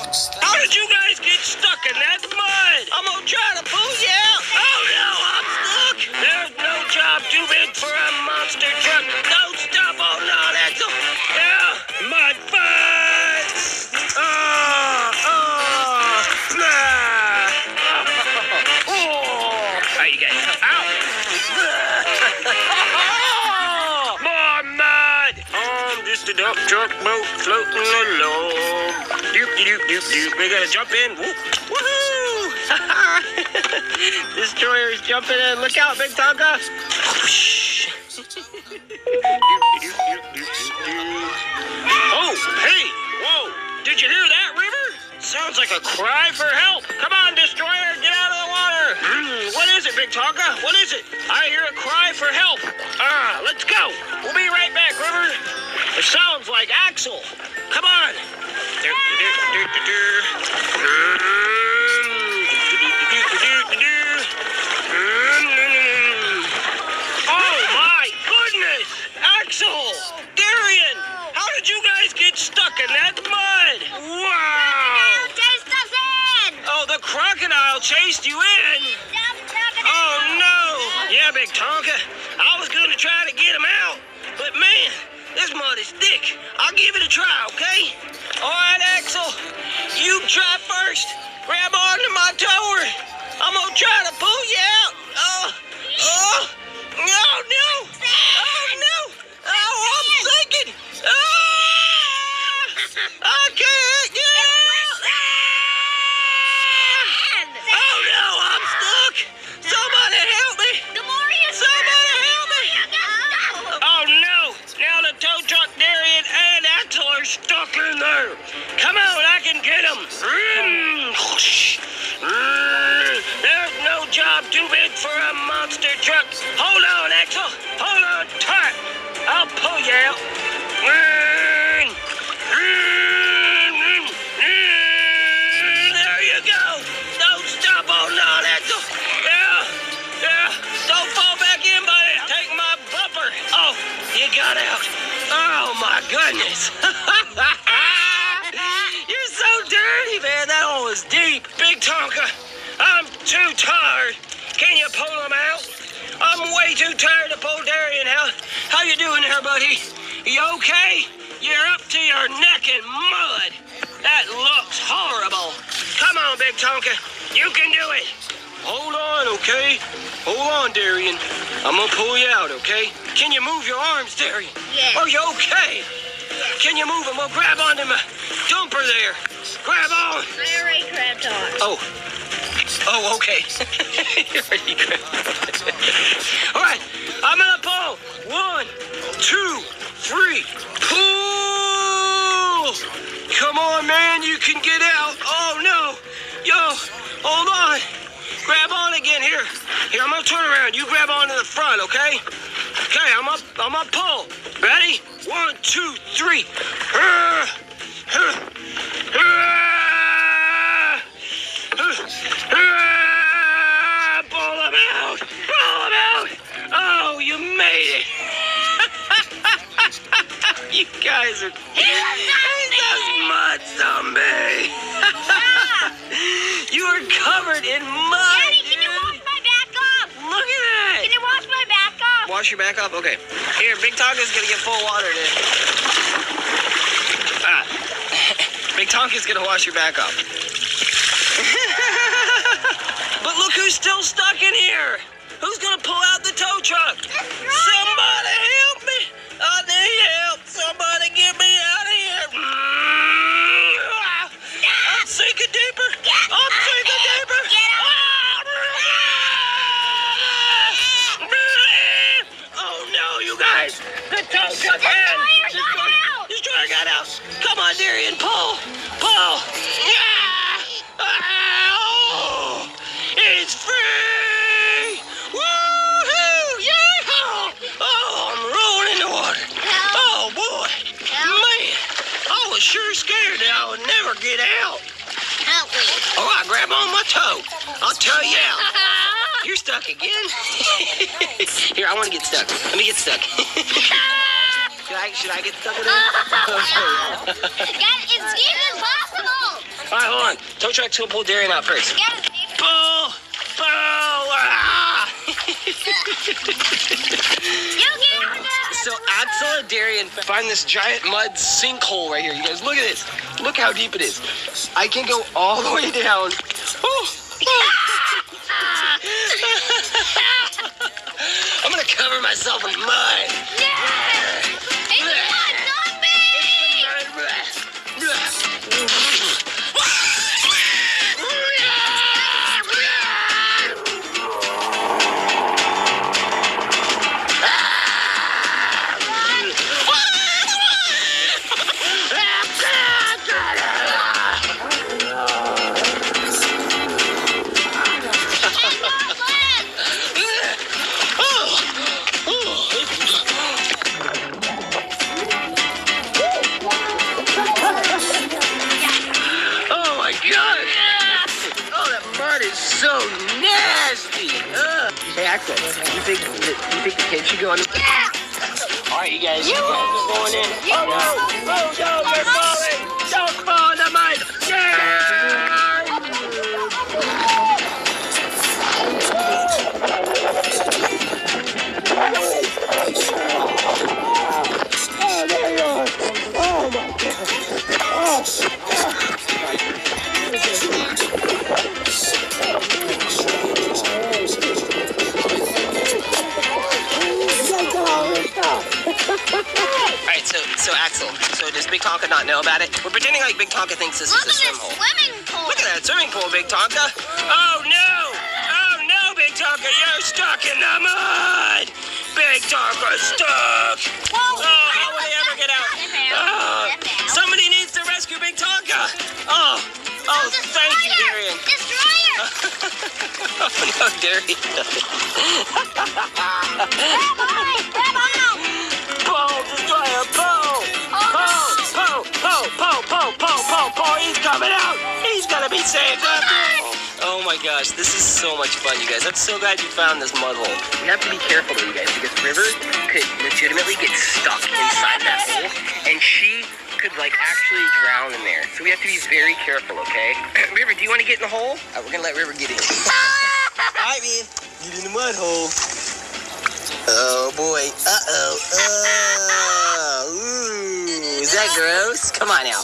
How did you guys get stuck in that mud? I'm gonna try to pull you out. Oh no, I'm stuck. There's no job too big for a monster truck. Don't stop on that axle. Yeah, mud fights. How you guys? Ow. More mud. I'm just a dump truck boat floating along. Doop doop doop doop. We gotta jump in. Woohoo! Destroyer's jumping in. Look out, Big Tonka. Oh, hey! Whoa! Did you hear that, River? Sounds like a cry for help. Come on, Destroyer, get out of the water. What is it, Big Tonka? What is it? I hear a cry for help. Let's go. We'll be right back, River. It sounds like Axel. Come on. Oh, my goodness. Axel, Darian, how did you guys get stuck in that mud? Wow. Chased us in. Oh, the crocodile chased you in. Oh, no. Yeah, Big Tonka. I was going to try to get him out. But, man, this mud is thick. I'll give it a try, okay? All right, Axel. You try first. Grab onto my tower. I'm going to try to pull you out. Oh, no. Oh, no. Oh, I'm sinking. I can't get out. Oh, no, I'm stuck. Somebody help me. Somebody help me. Oh, no. Now the tow truck, Darian, and Axel are stuck in there. Come on, I can get them. There's no job too big for a monster truck. Hold on, Axel. Hold on tight. I'll pull you out. There you go. Don't stop on that, Axel. Yeah. Don't fall back in, buddy. Take my bumper. Oh, you got out. Oh, my goodness. You're so dirty, man. That one was deep. Big Tonka, I'm too tired. Can you pull him out? I'm way too tired to pull Darian out. How you doing there, buddy? You okay? You're up to your neck in mud. That looks horrible. Come on, Big Tonka. You can do it. Hold on, okay? Hold on, Darian. I'm gonna pull you out, okay? Can you move your arms, Darian? Yeah. Are you okay? Can you move them? Well, grab onto my dumper there. Grab on. I already grabbed on. Oh, okay. You already grabbed on. All right, I'm gonna pull. 1, 2, 3. Pull! Come on, man, you can get out. Oh, no. Yo, hold on. Grab on again here. Here, I'm gonna turn around. You grab onto the front, okay? Okay, I'm up pull. Ready? 1, 2, 3. Pull him out. Pull him out. Oh, you made it. You guys are... He's a mud zombie. You are covered in mud. Daddy, can you wash my back off? Look at that. Can you wash my back off? Wash your back off? Okay. Here, Big Tonka's gonna get full water today. Big Tonka's gonna wash your back off. But look who's still stuck in here. Who's gonna pull out the tow truck? Somebody help me. I need help. Somebody get me out of here. I'm sinking deeper. I'm sinking deeper. Oh no, you guys. The tow truck Destroyer got out. Come on, Darian, pull. Pull. Oh, it's free. Woohoo! Yeah! Oh, I'm rolling in the water. Oh boy, man, I was sure scared that I would never get out. Help me. Oh, I grab on my toe. I'll tell you out. You're stuck again. Here, I want to get stuck. Let me get stuck. Should I get stuck in there? God, it's even possible. All right, Tow truck's gonna pull Darian out first. Get him, Dave. Pull! Pull! Ah! You get him. So Axel and Darian find this giant mud sinkhole right here. You guys, look at this. Look how deep it is. I can go all the way down. Oh. I'm gonna cover myself in mud. It's not so nasty. Hey, Axel, you think the kids should go on the... Yeah. All right, you guys are going in. Oh, no. Oh, no, they're falling. Don't fall in the mud. Oh, there you are. Oh, my God. Oh. Alright, so Axel, so does Big Tonka not know about it? We're pretending like Big Tonka thinks this is a swim hole. Swimming pool. Look at that swimming pool, Big Tonka. Oh no! Oh no, Big Tonka, you're stuck in the mud! Big Tonka's stuck! Whoa. Oh, how will he ever get out? Somebody needs to rescue Big Tonka! Oh, thank you, Darian. Destroyer! Oh no, Darian. Grab on! Paul, destroyer, Paul! Paul, he's coming out! He's gonna be saved after all! Oh my gosh, this is so much fun, you guys. I'm so glad you found this mud hole. We have to be careful though, you guys, because River could legitimately get stuck inside that hole, and she could like actually drown in there. So we have to be very careful, okay? River, do you want to get in the hole? We're gonna let River get in. Alright, man. Get in the mud hole. Oh boy. Uh-oh. Ooh. Is that gross? Come on now.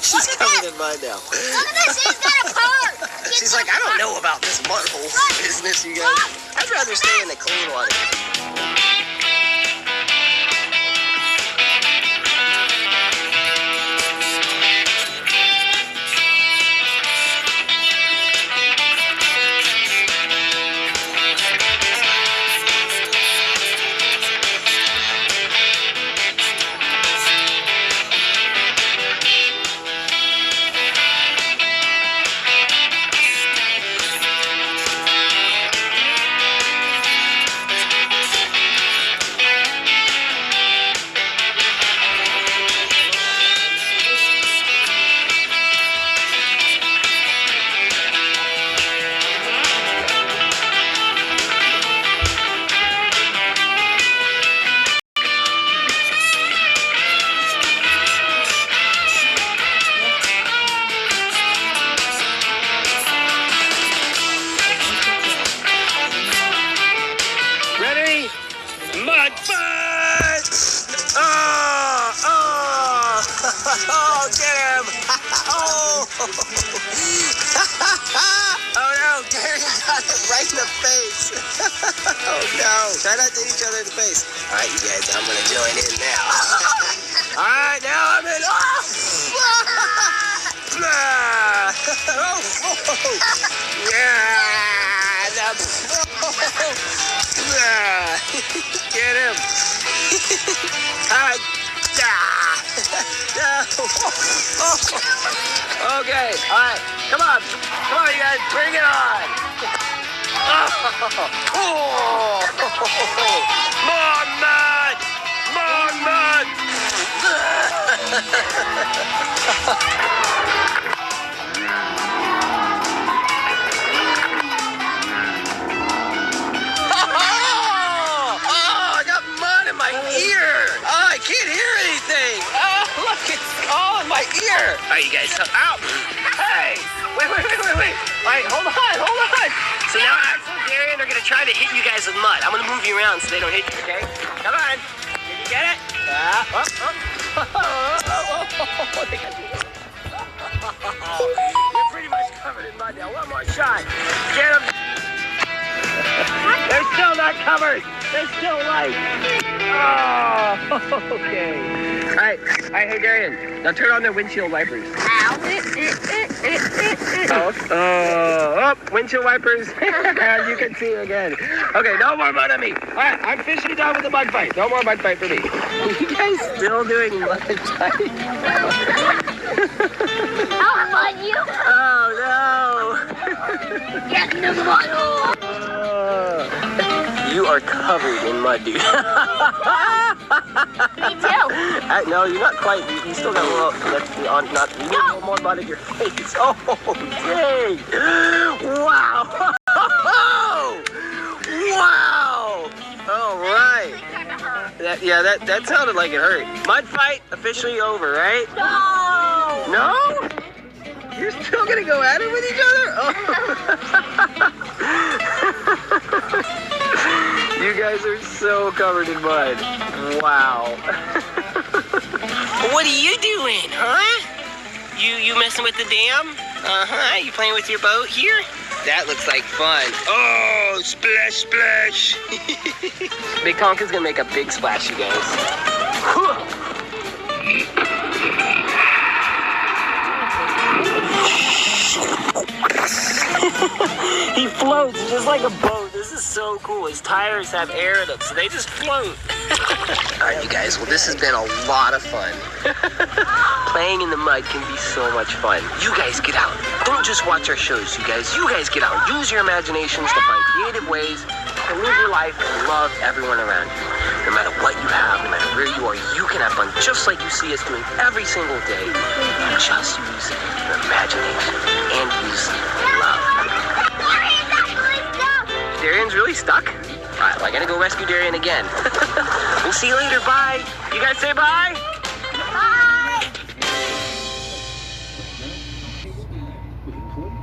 She's covered in mud now. Look at this, he's got a part. She's like, I don't know about this mud hole business, you guys. I'd rather stay in the clean water. Oh, get him! Oh! Oh no, Darian got him right in the face. Oh no, try not to hit each other in the face. All right, you guys, I'm gonna join in now. All right, now I'm in. Yeah! Get him! Okay, all right, come on, you guys, bring it on! More mud! More mud! I got mud in my ear! Oh, I can't hear anything! Oh, look, it's all in my ear! All right, you guys. So, ow! Hey! Wait. All right, hold on. So now Axel and Darian are gonna try to hit you guys with mud. I'm gonna move you around so they don't hit you. Okay? Come on. Did you get it? You're pretty much covered in mud now. One more shot. Get them. They're still not covered. They're still light. Oh, okay. All right, hey Darian. Now turn on their windshield wipers. Windshield wipers. You can see again. Okay, no more mud on me. All right, I'm officially done with the mud fight. No more mud fight for me. You guys still doing mud fight? I'll mud you. Oh no. Get in the muddle. You are covered in mud, dude. Me too. No, you're not quite. You still got a little. You need a little more mud in your face. Oh, dang! Wow! Wow! All right. That sounded like it hurt. Mud fight officially over, right? No. No? You're still gonna go at it with each other? Oh. You guys are so covered in mud. Wow. What are you doing, huh? You messing with the dam? Uh-huh. You playing with your boat here? That looks like fun. Oh, splash, splash. Big Tonka's gonna make a big splash, you guys. He floats just like a boat. This is so cool. His tires have air in them, so they just float. All right, you guys. Well, this has been a lot of fun. Playing in the mud can be so much fun. You guys get out. Don't just watch our shows, you guys. You guys get out. Use your imaginations to find creative ways to live your life and love everyone around you. No matter what you have, no matter where you are, you can have fun just like you see us doing every single day. Just use your imagination and use love. Darian's really stuck? All right, well, I gotta go rescue Darian again. We'll see you later. Bye. You guys say bye?